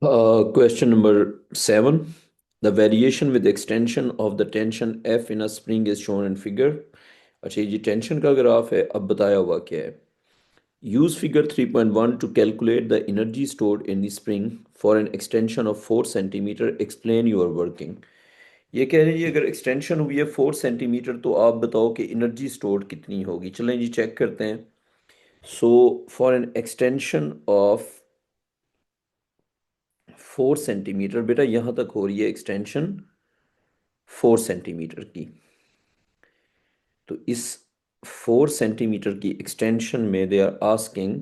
Question number 7. The variation with extension of the tension F in a spring is shown in figure. अच्छा ये tension का graph है अब बताया हुआ क्या है use figure 3.1 to calculate the energy stored in the spring for an extension of 4 centimeter explain your working ये कह रहे हैं जी अगर एक्सटेंशन हुई है 4 सेंटीमीटर तो आप बताओ कि एनर्जी स्टोर्ड कितनी होगी चलें जी चेक करते हैं so for an extension of 4 centimetre बेटा यहाँ तक हो रही है एक्सटेंशन 4 सेंटीमीटर की तो इस 4 सेंटीमीटर की एक्सटेंशन में दे आर आस्किंग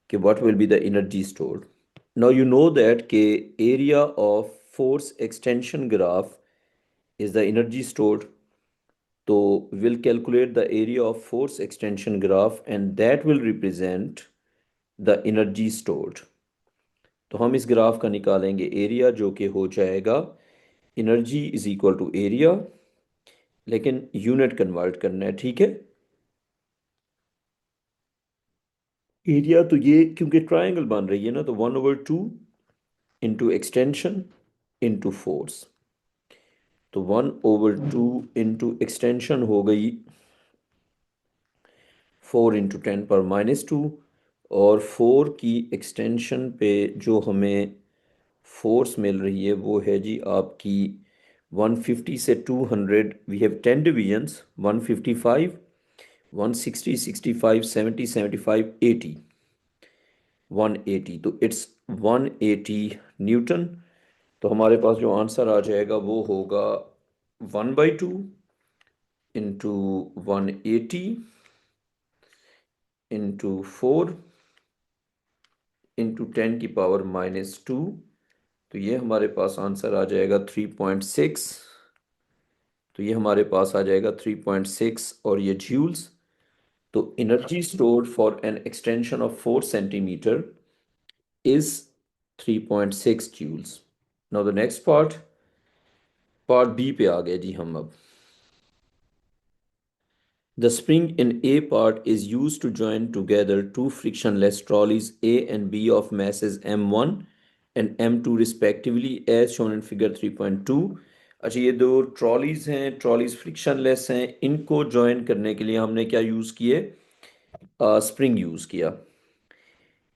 कि what will be the energy stored now you know that के area of force extension graph is the energy stored तो will calculate the area of force extension graph and that will represent the energy stored तो हम इस graph का निकालेंगे area जो कि हो जाएगा energy is equal to area लेकिन यूनिट कन्वर्ट करना है ठीक है एरिया तो ये क्योंकि ट्रायंगल बन रही है ना तो 1/2 इंटू एक्सटेंशन इंटू फोर्स तो 1/2 इंटू एक्सटेंशन हो गई 4 × 10⁻²। और 4 की एक्सटेंशन पे जो हमें फोर्स मिल रही है वो है जी आपकी 150 से 200 वी हैव 10 डिवीजन्स 155 160 65 70 75 80 180 तो इट्स 180 न्यूटन तो हमारे पास जो आंसर आ जाएगा वो होगा 1/2 इंटू 180 इंटू 4 इंटू 10⁻²। तो ये हमारे पास आंसर आ जाएगा 3.6 तो ये हमारे पास आ जाएगा 3.6 और ये जूल्स तो energy stored for an extension of 4 centimetre is 3.6 joules. Now the next part B पे आ गए जी हम अब The spring in A part is used to join together two frictionless trolleys A and B of masses M1 and M2 respectively as shown in figure 3.2. अच्छा ये दो trolleys हैं trolleys frictionless हैं इनको ज्वाइन करने के लिए हमने क्या यूज़ किए स्प्रिंग यूज़ किया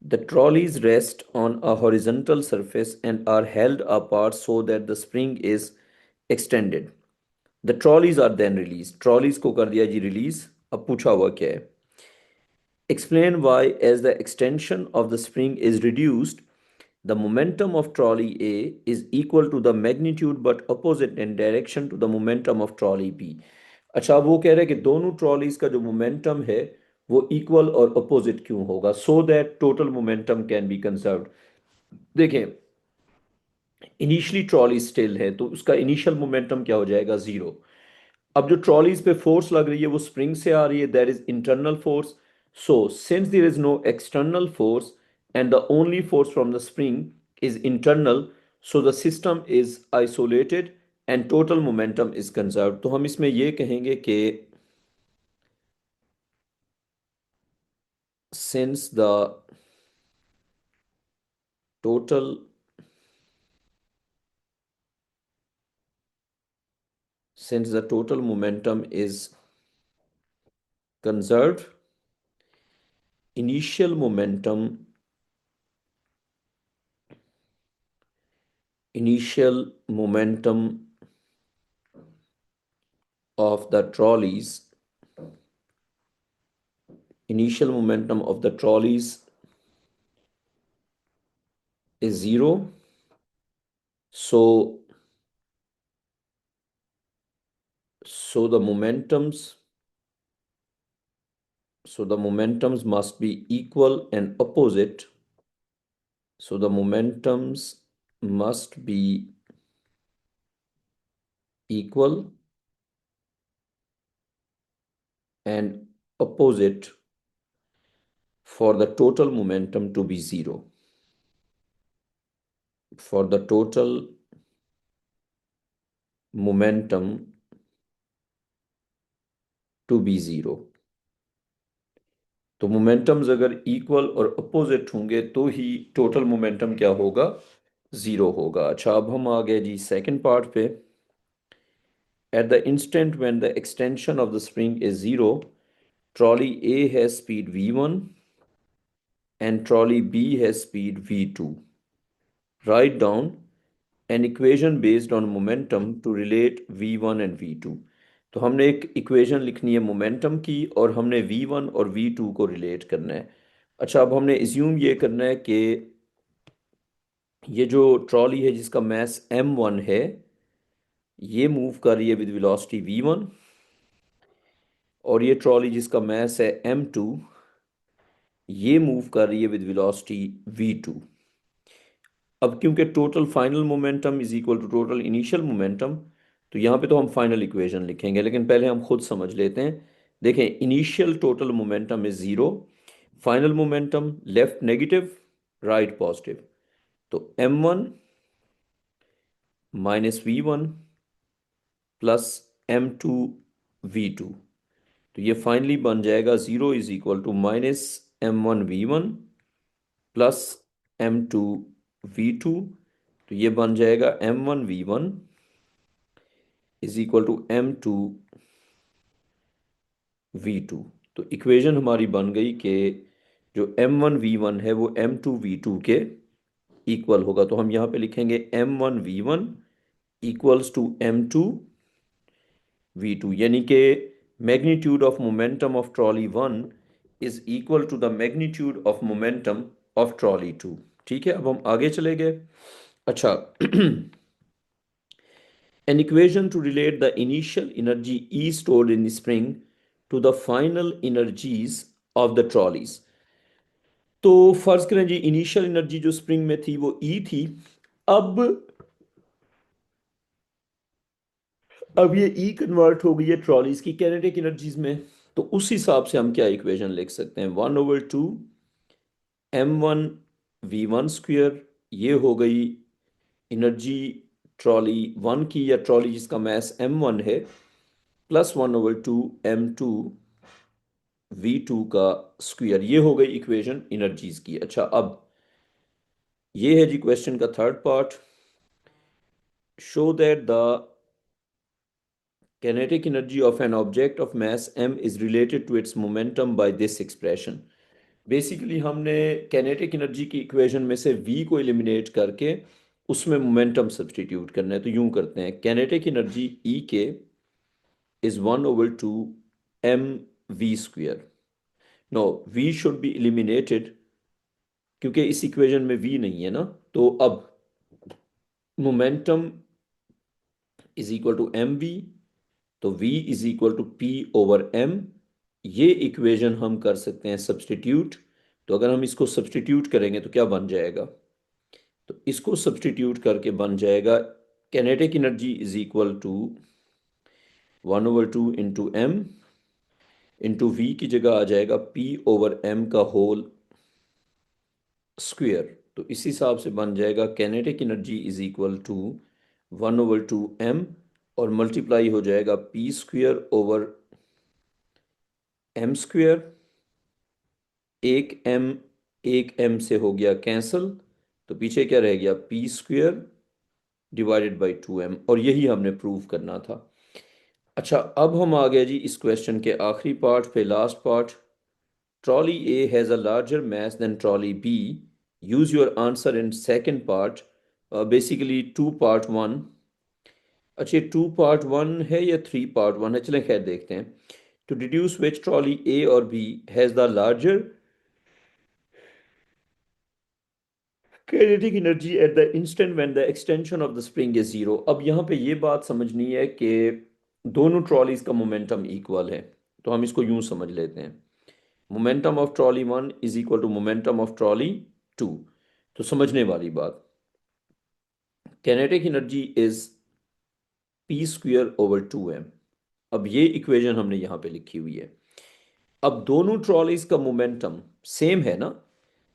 The trolleys rest on a horizontal surface and are held apart so that the spring is extended. The trolleys are then released. Trolleys को कर दिया जी release. अब पूछा हुआ क्या है? Explain why as the extension of the spring is reduced, the momentum of trolley A is equal to the magnitude but opposite in direction to the momentum of trolley B. अच्छा अब वो कह रहे हैं कि दोनों ट्रॉलीज का जो मोमेंटम है वो इक्वल और अपोजिट क्यों होगा so that total momentum can be conserved देखें इनिशियली ट्रॉली स्टिल है तो उसका इनिशियल मोमेंटम क्या हो जाएगा जीरो अब जो ट्रॉलीज पे फोर्स लग रही है वो स्प्रिंग से आ रही है that is internal force so since there is no external force and the only force from the spring is internal so the system is isolated and total momentum is conserved तो हम इसमें ये कहेंगे कि since the total since the total momentum is conserved initial momentum initial momentum of the trolleys initial momentum of the trolleys is zero so so the momentums must be equal and opposite so the momentums must be equal and opposite for the total momentum to be zero for the total momentum to be zero तो momentums अगर equal और opposite होंगे तो ही total momentum क्या होगा zero होगा। अच्छा, अब हम आ गए जी सेकंड पार्ट पे। At the instant when the extension of the spring is zero, trolley A has speed v1 and trolley B has speed v2. Write down an equation based on momentum to relate v1 and v2. तो हमने एक equation लिखनी है momentum की और हमने v1 और v2 को रिलेट करना है। अच्छा, अब हमने इज्यूम ये करना है कि ये जो ट्रॉली है जिसका मास m1 है, ये मूव कर रही है विद वेलोसिटी v1, और ये ट्रॉली जिसका मास है m2, ये मूव कर रही है विद वेलोसिटी v2। अब क्योंकि total final momentum is equal to total initial momentum, तो यहाँ पे तो हम फाइनल इक्वेशन लिखेंगे, लेकिन पहले हम खुद समझ लेते हैं। देखें, initial total momentum is zero, final momentum left negative, right positive. तो m1 minus v1 plus m2 v2, तो ये फाइनली बन जाएगा zero is equal to minus m1 v1 plus m2 v2। तो ये बन जाएगा m1 v1 is equal to m2 v2। तो इक्वेशन हमारी बन गई कि जो m1 v1 है वो m2 v2 के इक्वल होगा। तो हम यहाँ पे लिखेंगे m1 v1 equals to m2 v2, यानी कि magnitude of momentum of trolley one is equal to the magnitude of momentum of trolley two. ठीक है, अब हम आगे चले गए। अच्छा, an equation to relate the initial energy E stored in the spring to the final energies of the trolleys। तो फर्ज करें जी इनिशियल एनर्जी जो स्प्रिंग में थी वो E थी। अब अब ये E कन्वर्ट हो गई है ट्रॉलीज की कैनेटिक एनर्जीज में। तो उस हिसाब से हम क्या इक्वेशन लिख सकते हैं, 1/2 m1 v1 स्क्वेयर, ये हो गई एनर्जी ट्रॉली वन की या ट्रॉली जिसका मास m1 है, प्लस 1/2 m2 v2 का स्क्वायर। ये हो गई इक्वेशन एनर्जीज की। अच्छा, अब ये है जी क्वेश्चन का third part. Show that the kinetic energy of an object of mass m is related to its momentum by this expression। Basically हमने kinetic एनर्जी की इक्वेशन में से v को एलिमिनेट करके उसमें मोमेंटम सब्सटीट्यूट करना है। तो यूं करते हैं, kinetic एनर्जी E के is 1/2 mv square. No, v should be eliminated क्योंकि इस इक्वेशन में v नहीं है ना। तो अब momentum is equal to m v, तो v is equal to p over m। ये इक्वेशन हम कर सकते हैं सब्सटीट्यूट। तो अगर हम इसको सब्सटीट्यूट करेंगे तो क्या बन जाएगा, तो इसको सब्सटीट्यूट करके बन जाएगा kinetic energy is equal to 1/2 into m into v की जगह आ जाएगा p ओवर m का होल स्क्वेयर। तो इस हिसाब से बन जाएगा kinetic energy is equal to 1/2 m, और मल्टीप्लाई हो जाएगा p square over m square. एक m से हो गया कैंसल, तो पीछे क्या रह गया, p square divided by 2m, और यही हमने प्रूव करना था। अच्छा, अब हम आ गए जी इस क्वेश्चन के आखिरी पार्ट पे, last part. Trolley A has a larger mass than trolley B, use your answer in second part. Basically 2 part 1। अच्छा, 2 पार्ट 1 है या 3 पार्ट 1 है, चलें खैर देखते हैं। To deduce which trolley A और B has the larger kinetic energy at the instant when the extension of the spring is zero। अब यहाँ पे ये बात समझनी है कि दोनों ट्रॉलीज का मोमेंटम इक्वल है। तो हम इसको यूं समझ लेते हैं, momentum of trolley one is equal to momentum of trolley two. तो समझने वाली बात, kinetic energy is P square over 2m। अब ये इक्वेशन हमने यहाँ पे लिखी हुई है। अब दोनों ट्रॉलीज का मोमेंटम सेम है ना।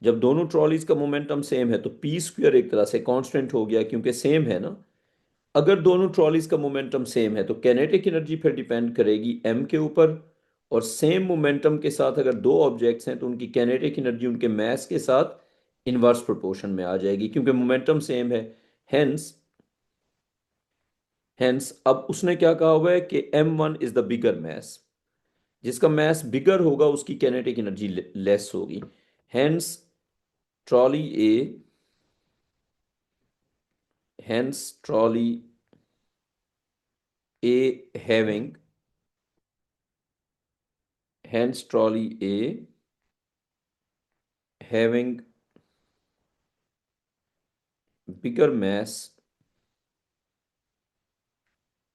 जब दोनों ट्रॉलीज का मोमेंटम सेम है तो पी स्क्वेयर एक तरह से कांस्टेंट हो गया क्योंकि सेम है ना। अगर दोनों ट्रॉलीज का मोमेंटम सेम है तो कैनेटिक एनर्जी फिर डिपेंड करेगी m के ऊपर, और सेम मोमेंटम के साथ अगर दो ऑब्जेक्ट्स हैं तो उनकी कैनेटिक एनर्जी उनके मास के साथ इनवर्स प्रोपोर्शन में आ जाएगी क्योंकि मोमेंटम सेम है। हेंस हेंस अब उसने क्या कहा हुआ है कि m1 is the bigger mass. जिसका मैस बिगर होगा उसकी काइनेटिक एनर्जी लेस होगी। Hence trolley A hence trolley A having hence trolley A having bigger mass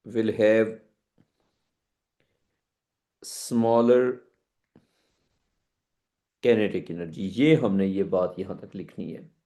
will have smaller kinetic energy। ये हमने ये बात यहाँ तक लिखनी है।